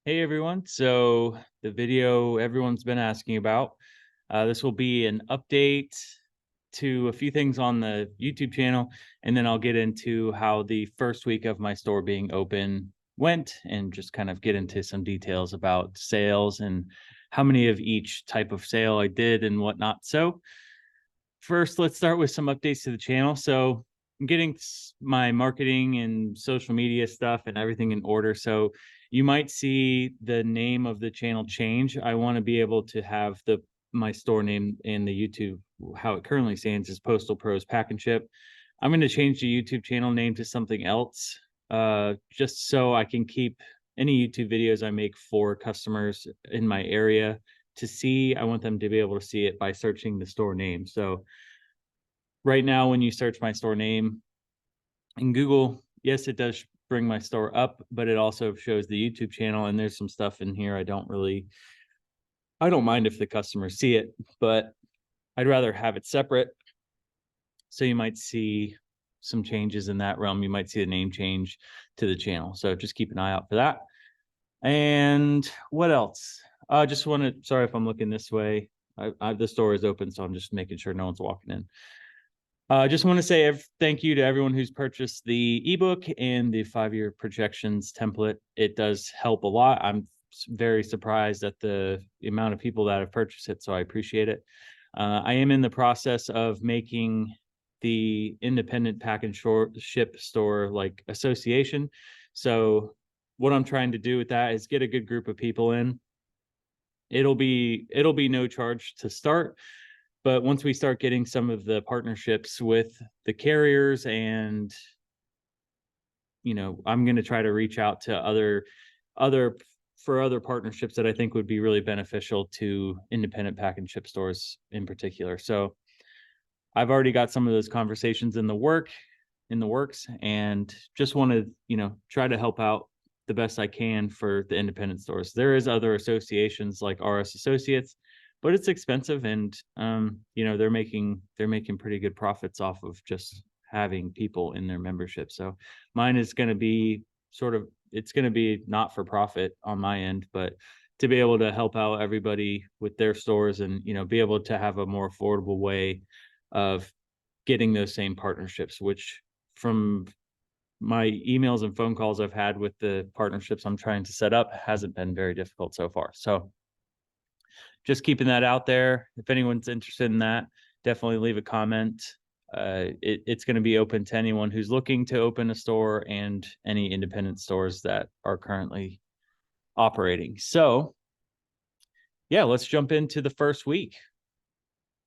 Hey everyone. So the video everyone's been asking about, this will be an update to a few things on the YouTube channel, and then I'll get into how the first week of my store being open went and just kind of get into some details about sales and how many of each type of sale I did and whatnot. So first, let's start with some updates to the channel. So I'm getting my marketing and social media stuff and everything in order. So you might see the name of the channel change. I want to be able to have my store name in the YouTube, how it currently stands is Postal Pros Pack and Ship. I'm going to change the YouTube channel name to something else, just so I can keep any YouTube videos I make for customers in my area to see. I want them to be able to see it by searching the store name. So right now, when you search my store name in Google, yes, it does bring my store up, but it also shows the YouTube channel. And there's some stuff in here I don't mind if the customers see it, but I'd rather have it separate. So you might see some changes in that realm. You might see the name change to the channel. So just keep an eye out for that. And what else? I just want to, sorry if I'm looking this way. The store is open, so I'm just making sure no one's walking in. I just want to say thank you to everyone who's purchased the ebook and the 5-year projections template. It does help a lot. I'm very surprised at the amount of people that have purchased it, so I appreciate it. I am in the process of making the independent pack and ship store like association. So what I'm trying to do with that is get a good group of people in. It'll be no charge to start, but once we start getting some of the partnerships with the carriers and, I'm going to try to reach out to other partnerships that I think would be really beneficial to independent pack and ship stores in particular. So I've already got some of those conversations in the works, and just want to, try to help out the best I can for the independent stores. There is other associations like RS Associates, but it's expensive, and they're making pretty good profits off of just having people in their membership. So mine is going to be it's going to be not for profit on my end, but to be able to help out everybody with their stores and, be able to have a more affordable way of getting those same partnerships, which from my emails and phone calls I've had with the partnerships I'm trying to set up hasn't been very difficult so far. So just keeping that out there. If anyone's interested in that, definitely leave a comment. It's going to be open to anyone who's looking to open a store and any independent stores that are currently operating. So yeah, let's jump into the first week.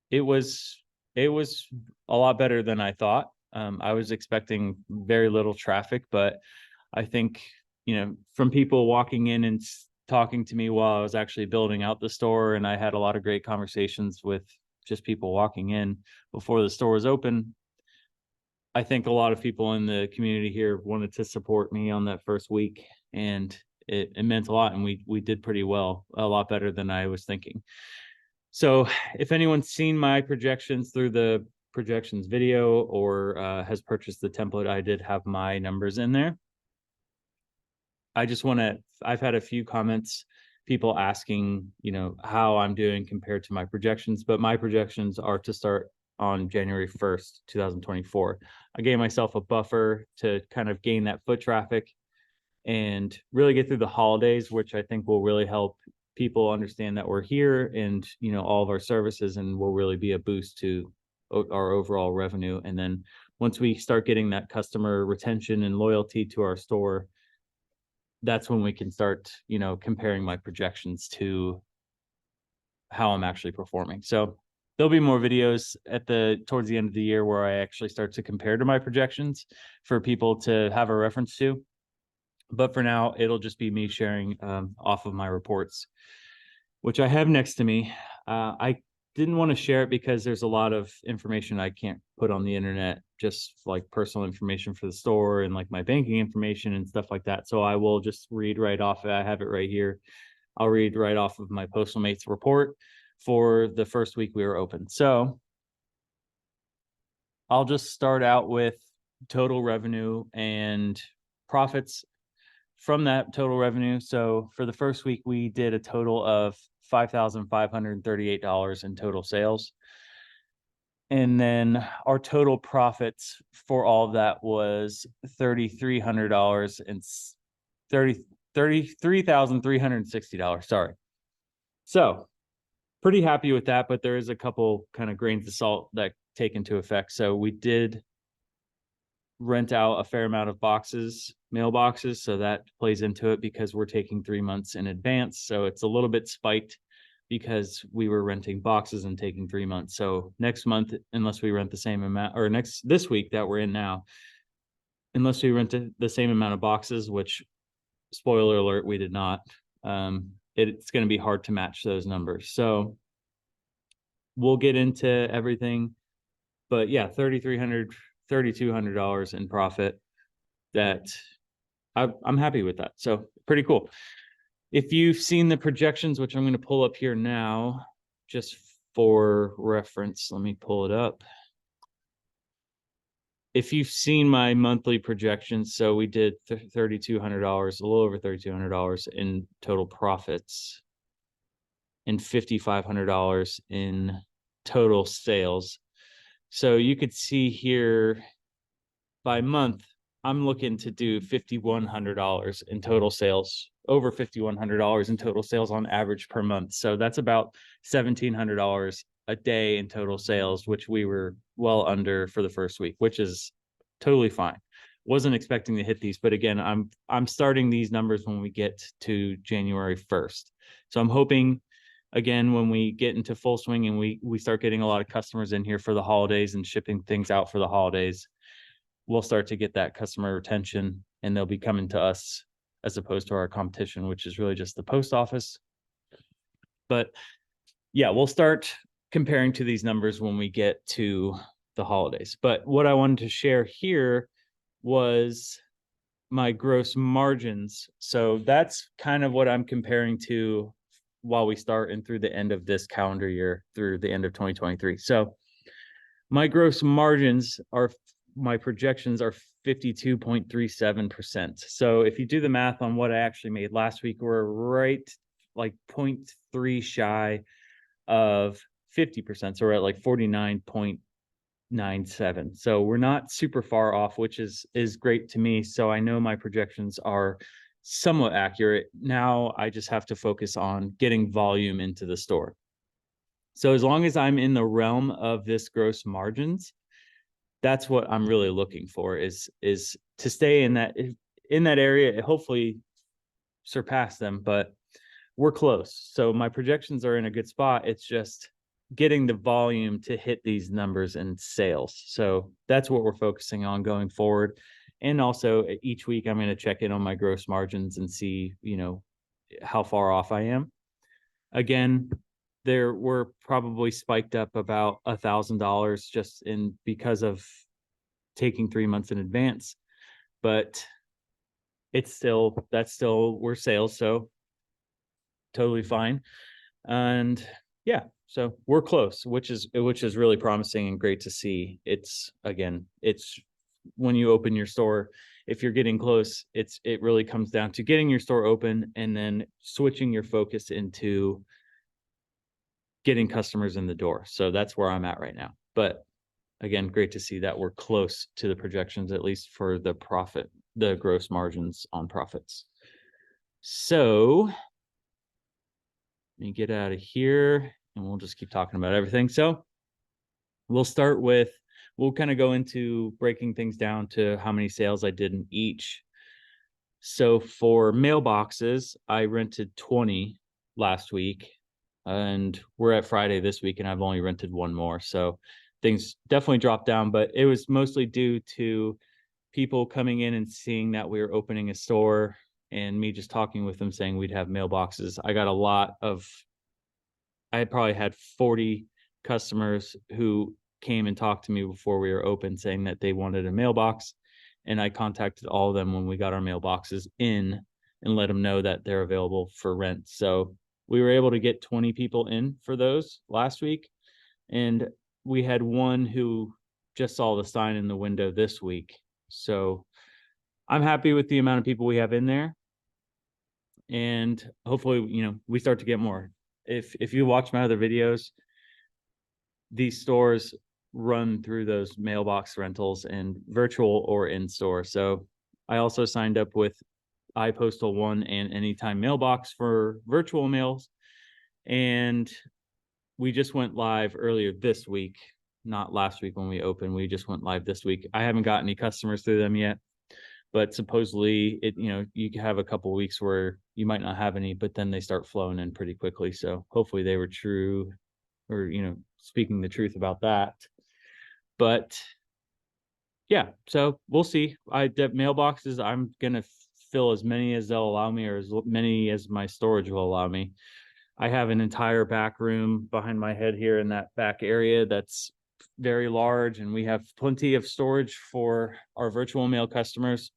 It was a lot better than I thought. I was expecting very little traffic, but I think, from people walking in and talking to me while I was actually building out the store, and I had a lot of great conversations with just people walking in before the store was open. I think a lot of people in the community here wanted to support me on that first week, and it meant a lot, and we did pretty well, a lot better than I was thinking. So if anyone's seen my projections through the projections video or has purchased the template, I did have my numbers in there. I've had a few comments, people asking, how I'm doing compared to my projections, but my projections are to start on January 1st, 2024. I gave myself a buffer to kind of gain that foot traffic and really get through the holidays, which I think will really help people understand that we're here and, all of our services, and will really be a boost to our overall revenue. And then once we start getting that customer retention and loyalty to our store, that's when we can start, comparing my projections to how I'm actually performing. So there'll be more videos towards the end of the year where I actually start to compare to my projections for people to have a reference to. But for now, it'll just be me sharing off of my reports, which I have next to me. I didn't want to share it because there's a lot of information I can't put on the internet, just like personal information for the store and like my banking information and stuff like that. So I will just read right off. I have it right here. I'll read right off of my Postal Mates report for the first week we were open. So I'll just start out with total revenue and profits. from that total revenue. So for the first week, we did a total of $5,538 in total sales. And then our total profits for all of that was $3,300 and $33,360. Sorry. So pretty happy with that, but there is a couple kind of grains of salt that take into effect. So we did rent out a fair amount of mailboxes. So that plays into it because we're taking 3 months in advance. So it's a little bit spiked because we were renting boxes and taking 3 months. So next month, unless we rent the same amount, or this week that we're in now, unless we rented the same amount of boxes, which spoiler alert, we did not, it's going to be hard to match those numbers. So we'll get into everything, but yeah, $3,200 in profit that I'm happy with that. So pretty cool. If you've seen the projections, which I'm going to pull up here now, just for reference, let me pull it up. If you've seen my monthly projections, so we did $3,200, a little over $3,200 in total profits and $5,500 in total sales. So you could see here by month, I'm looking to do $5,100 in total sales, over $5,100 in total sales on average per month. So that's about $1,700 a day in total sales, which we were well under for the first week, which is totally fine. Wasn't expecting to hit these, but again, I'm starting these numbers when we get to January 1st. So I'm hoping, again, when we get into full swing and we start getting a lot of customers in here for the holidays and shipping things out for the holidays, we'll start to get that customer retention and they'll be coming to us as opposed to our competition, which is really just the post office. But yeah, we'll start comparing to these numbers when we get to the holidays. But what I wanted to share here was my gross margins. So that's kind of what I'm comparing to while we start and through the end of this calendar year, through the end of 2023. So my gross margins are, my projections are 52.37%. So if you do the math on what I actually made last week, we're right like 0.3 shy of 50%. So we're at like 49.97. So we're not super far off, which is great to me. So I know my projections are somewhat accurate. Now I just have to focus on getting volume into the store. So as long as I'm in the realm of this gross margins, that's what I'm really looking for, is to stay in that area, hopefully surpass them, but we're close. So my projections are in a good spot. It's just getting the volume to hit these numbers in sales. So that's what we're focusing on going forward. And also each week I'm going to check in on my gross margins and see, how far off I am. Again, there were probably spiked up about $1,000 just because of taking 3 months in advance, but we're sales, so totally fine. And yeah, so we're close, which is really promising and great to see. It's when you open your store, if you're getting close, it really comes down to getting your store open and then switching your focus into getting customers in the door. So that's where I'm at right now. But again, great to see that we're close to the projections, at least for the gross margins on profits. So let me get out of here and we'll just keep talking about everything. So we'll kind of go into breaking things down to how many sales I did in each. So for mailboxes, I rented 20 last week, and we're at Friday this week and I've only rented one more. So things definitely dropped down, but it was mostly due to people coming in and seeing that we were opening a store and me just talking with them saying we'd have mailboxes. I probably had 40 customers who came and talked to me before we were open saying that they wanted a mailbox. And I contacted all of them when we got our mailboxes in and let them know that they're available for rent. So we were able to get 20 people in for those last week. And we had one who just saw the sign in the window this week. So I'm happy with the amount of people we have in there. and hopefully, we start to get more. If you watch my other videos, these stores run through those mailbox rentals and virtual or in store. So I also signed up with iPostal One and Anytime Mailbox for virtual mails. And we just went live earlier this week, not last week when we opened. We just went live this week. I haven't got any customers through them yet, but supposedly you can have a couple of weeks where you might not have any, but then they start flowing in pretty quickly. So hopefully they were true, or speaking the truth about that. But yeah, so we'll see. Mailboxes, I'm gonna fill as many as they'll allow me, or as many as my storage will allow me. I have an entire back room behind my head here in that back area that's very large, and we have plenty of storage for our virtual mail customers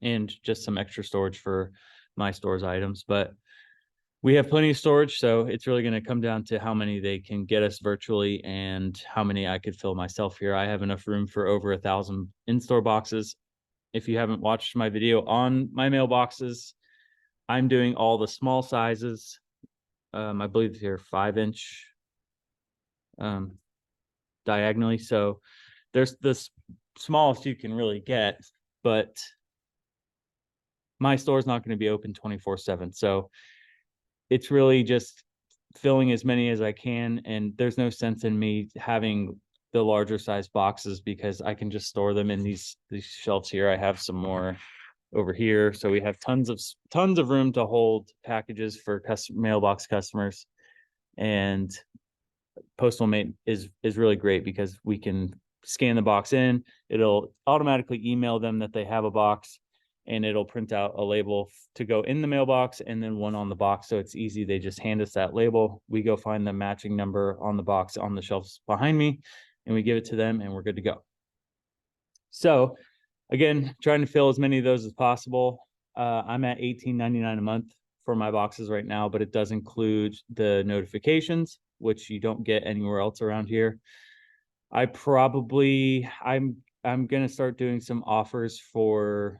and just some extra storage for my store's items. But we have plenty of storage, so it's really going to come down to how many they can get us virtually and how many I could fill myself here. I have enough room for over 1,000 in-store boxes. If you haven't watched my video on my mailboxes, I'm doing all the small sizes. I believe they're 5-inch diagonally. So there's the smallest you can really get, but my store is not going to be open 24/7. So it's really just filling as many as I can. And there's no sense in me having the larger size boxes because I can just store them in these shelves here. I have some more over here. So we have tons of room to hold packages for mailbox customers. And Postalmate is really great because we can scan the box in, it'll automatically email them that they have a box, and it'll print out a label to go in the mailbox and then one on the box. So it's easy. They just hand us that label. We go find the matching number on the box on the shelves behind me, and we give it to them, and we're good to go. So again, trying to fill as many of those as possible. I'm at $18.99 a month for my boxes right now, but it does include the notifications, which you don't get anywhere else around here. I'm going to start doing some offers for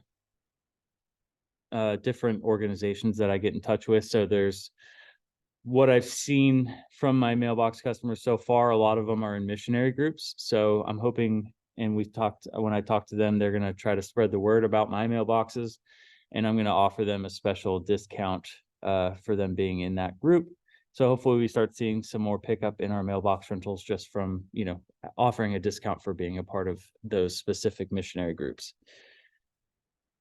different organizations that I get in touch with. So there's what I've seen from my mailbox customers so far. A lot of them are in missionary groups. So I'm hoping, and when I talk to them, they're going to try to spread the word about my mailboxes, and I'm going to offer them a special discount for them being in that group. So hopefully we start seeing some more pickup in our mailbox rentals just from, offering a discount for being a part of those specific missionary groups.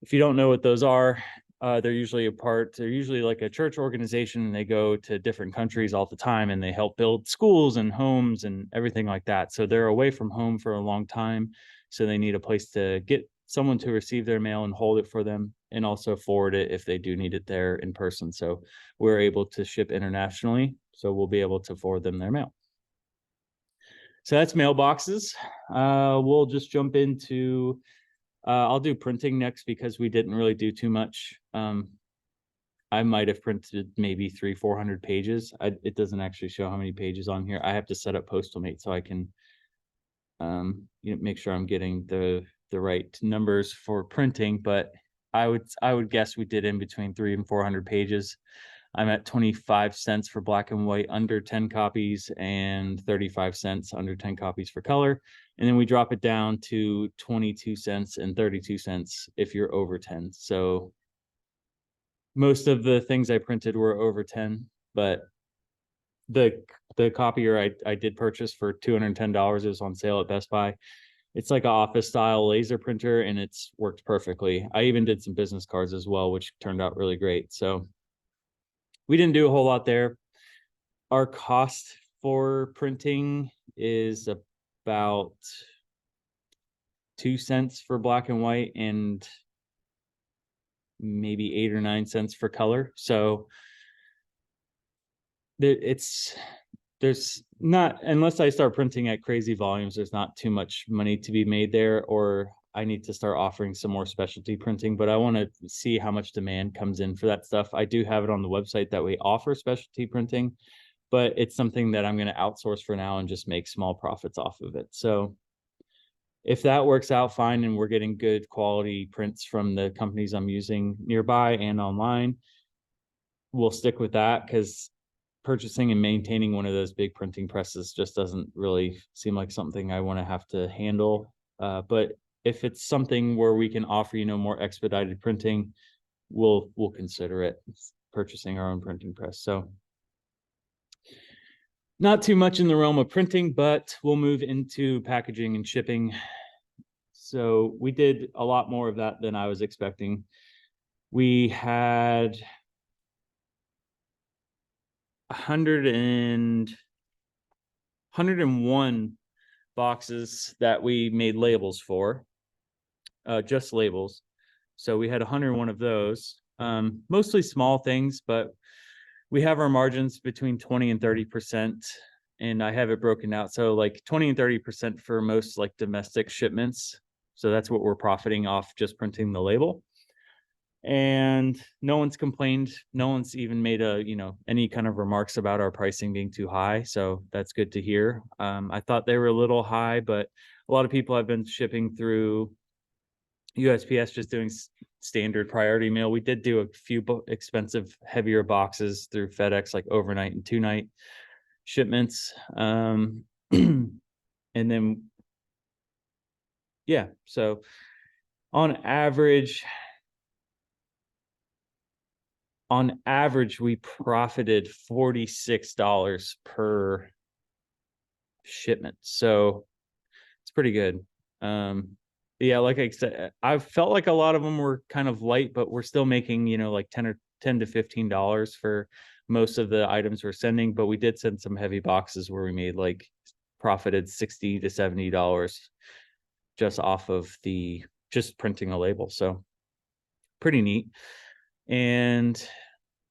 If you don't know what those are, they're usually like a church organization, and they go to different countries all the time, and they help build schools and homes and everything like that. So they're away from home for a long time. So they need a place to get someone to receive their mail and hold it for them, and also forward it if they do need it there in person. So we're able to ship internationally, so we'll be able to forward them their mail. So that's mailboxes. We'll just jump into I'll do printing next because we didn't really do too much. I might have printed maybe 300-400 pages. It doesn't actually show how many pages on here. I have to set up Postalmate so I can make sure I'm getting the right numbers for printing. But I would guess we did in between 300 and 400 pages. I'm at 25 cents for black and white under 10 copies and 35 cents under 10 copies for color. And then we drop it down to 22 cents and 32 cents if you're over 10. So most of the things I printed were over 10, but the copier I did purchase for $210 is on sale at Best Buy. It's like an office style laser printer, and it's worked perfectly. I even did some business cards as well, which turned out really great. So we didn't do a whole lot there. Our cost for printing is about 2 cents for black and white and maybe 8 or 9 cents for color. So there's not, unless I start printing at crazy volumes, there's not too much money to be made there, or I need to start offering some more specialty printing. But I want to see how much demand comes in for that stuff. I do have it on the website that we offer specialty printing, but it's something that I'm going to outsource for now and just make small profits off of it. So if that works out fine, and we're getting good quality prints from the companies I'm using nearby and online, we'll stick with that because purchasing and maintaining one of those big printing presses just doesn't really seem like something I want to have to handle. But if it's something where we can offer, more expedited printing, we'll consider it, purchasing our own printing press. So not too much in the realm of printing, but we'll move into packaging and shipping. So we did a lot more of that than I was expecting. We had 101 boxes that we made labels for, just labels. So we had 101 of those, mostly small things, but we have our margins between 20 and 30%, and I have it broken out. So like 20 and 30% for most like domestic shipments. So that's what we're profiting off just printing the label. And no one's complained. No one's even made any kind of remarks about our pricing being too high. So that's good to hear. I thought they were a little high, but a lot of people have been shipping through USPS, just doing standard priority mail. We did do a few expensive, heavier boxes through FedEx, like overnight and 2-night shipments. And then, yeah, so on average, we profited $46 per shipment. So it's pretty good. Yeah, like I said, I felt like a lot of them were kind of light, but we're still making, like 10 to $15 for most of the items we're sending. But we did send some heavy boxes where we made profited $60 to $70 just off of just printing a label. So pretty neat. And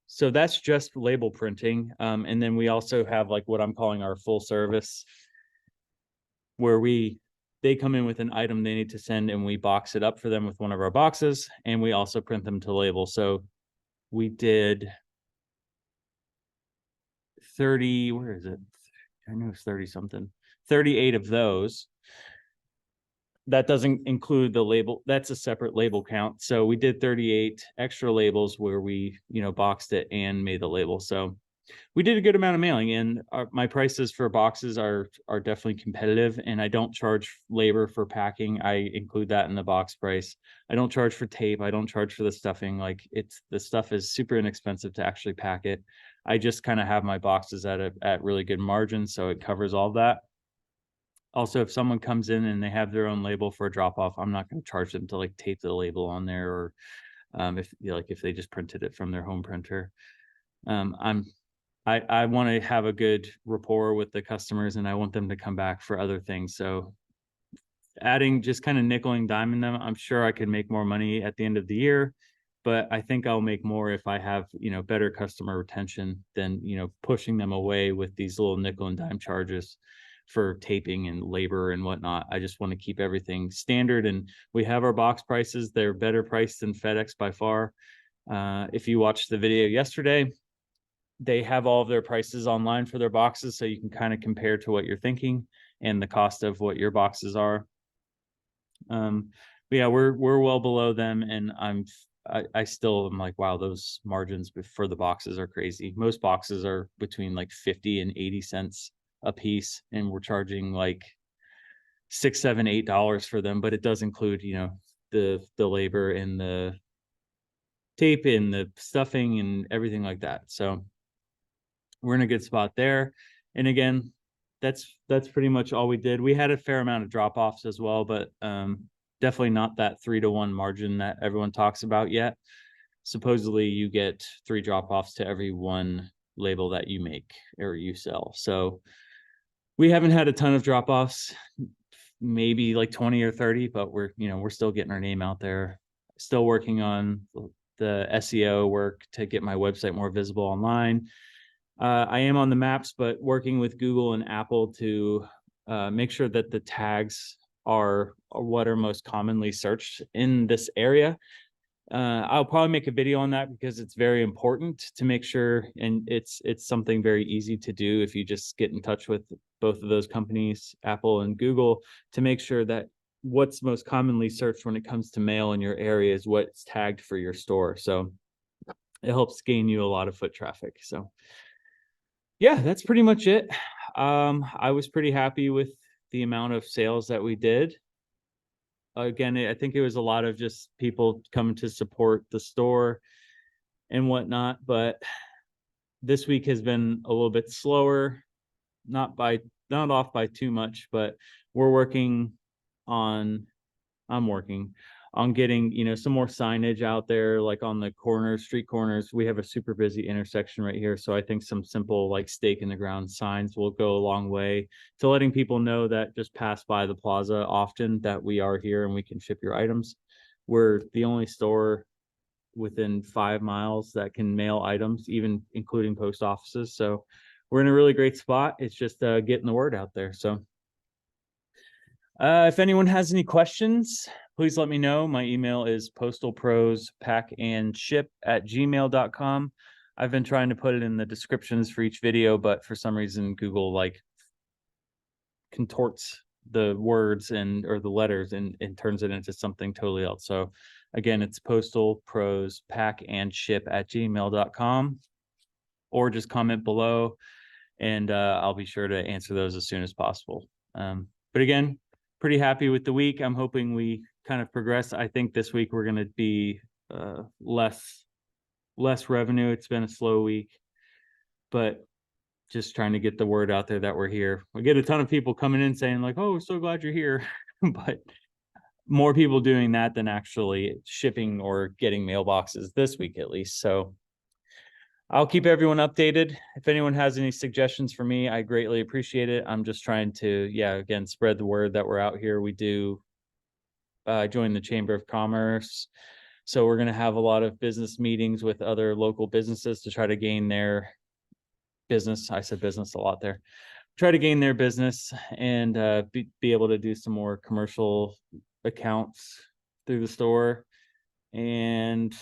so that's just label printing. And then we also have like what I'm calling our full service, where they come in with an item they need to send and we box it up for them with one of our boxes, and we also print them to label. So we did 30, where is it? I know it's 30 something, 38 of those. That doesn't include the label. That's a separate label count. So we did 38 extra labels where we, boxed it and made the label. So we did a good amount of mailing, and my prices for boxes are definitely competitive, and I don't charge labor for packing. I include that in the box price. I don't charge for tape. I don't charge for the stuffing. Like the stuff is super inexpensive to actually pack it. I just kind of have my boxes at really good margins, so it covers all that. Also, if someone comes in and they have their own label for a drop off, I'm not going to charge them to like tape the label on there, or if they just printed it from their home printer. I want to have a good rapport with the customers, and I want them to come back for other things. So adding just kind of nickel and diming them, I'm sure I could make more money at the end of the year, but I think I'll make more if I have, better customer retention than, pushing them away with these little nickel and dime charges for taping and labor and whatnot. I just want to keep everything standard, and we have our box prices. They're better priced than FedEx by far. If you watched the video yesterday, they have all of their prices online for their boxes, so you can kind of compare to what you're thinking and the cost of what your boxes are. But yeah, we're well below them, and I still am like, wow, those margins for the boxes are crazy. Most boxes are between like 50 and 80 cents a piece, and we're charging like $6, $7, $8 for them, but it does include, the labor and the tape and the stuffing and everything like that. So we're in a good spot there. And again, that's pretty much all we did. We had a fair amount of drop-offs as well, but definitely not that 3-to-1 margin that everyone talks about yet. Supposedly you get 3 drop-offs to every 1 label that you make or you sell. So we haven't had a ton of drop-offs, maybe like 20 or 30, but we're still getting our name out there. Still working on the SEO work to get my website more visible online. I am on the maps, but working with Google and Apple to make sure that the tags are what are most commonly searched in this area. I'll probably make a video on that because it's very important to make sure, and it's something very easy to do if you just get in touch with both of those companies, Apple and Google, to make sure that what's most commonly searched when it comes to mail in your area is what's tagged for your store. So it helps gain you a lot of foot traffic. So yeah, that's pretty much it. I was pretty happy with the amount of sales that we did. Again, I think it was a lot of just people coming to support the store and whatnot, but this week has been a little bit slower, not by not off by too much, but we're working on I'm working on getting, some more signage out there, like on the corners, street corners. We have a super busy intersection right here. So I think some simple like stake in the ground signs will go a long way to letting people know that just pass by the plaza often that we are here and we can ship your items. We're the only store within 5 miles that can mail items, even including post offices. So we're in a really great spot. It's just getting the word out there. So if anyone has any questions, please let me know. My email is postalprospackandship@gmail.com. I've been trying to put it in the descriptions for each video, but for some reason Google like contorts the words or the letters and turns it into something totally else. So again, it's postalprospackandship@gmail.com, or just comment below and I'll be sure to answer those as soon as possible. But again, pretty happy with the week. I'm hoping we kind of progress. I think this week we're going to be less revenue. It's been a slow week, but just trying to get the word out there that we're here. We get a ton of people coming in saying like, "Oh, we're so glad you're here," but more people doing that than actually shipping or getting mailboxes this week, at least. So I'll keep everyone updated. If anyone has any suggestions for me, I greatly appreciate it. I'm just trying to, again, spread the word that we're out here. We do join the Chamber of Commerce. So we're going to have a lot of business meetings with other local businesses to try to gain their business. I said business a lot there. Try to gain their business and be able to do some more commercial accounts through the store. And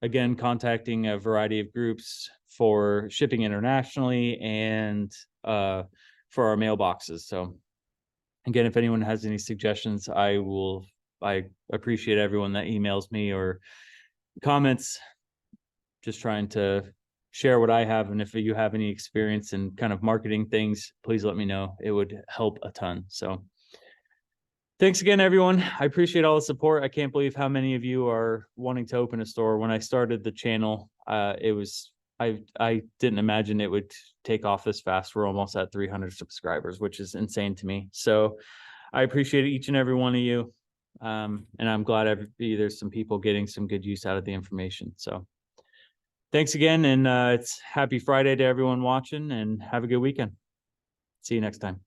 again, contacting a variety of groups for shipping internationally and for our mailboxes. So again, if anyone has any suggestions, I appreciate everyone that emails me or comments, just trying to share what I have. And if you have any experience in kind of marketing things, please let me know. It would help a ton. So thanks again, everyone. I appreciate all the support. I can't believe how many of you are wanting to open a store. When I started the channel, I didn't imagine it would take off this fast. We're almost at 300 subscribers, which is insane to me. So I appreciate each and every one of you. And I'm glad there's some people getting some good use out of the information. So thanks again. And it's happy Friday to everyone watching, and have a good weekend. See you next time.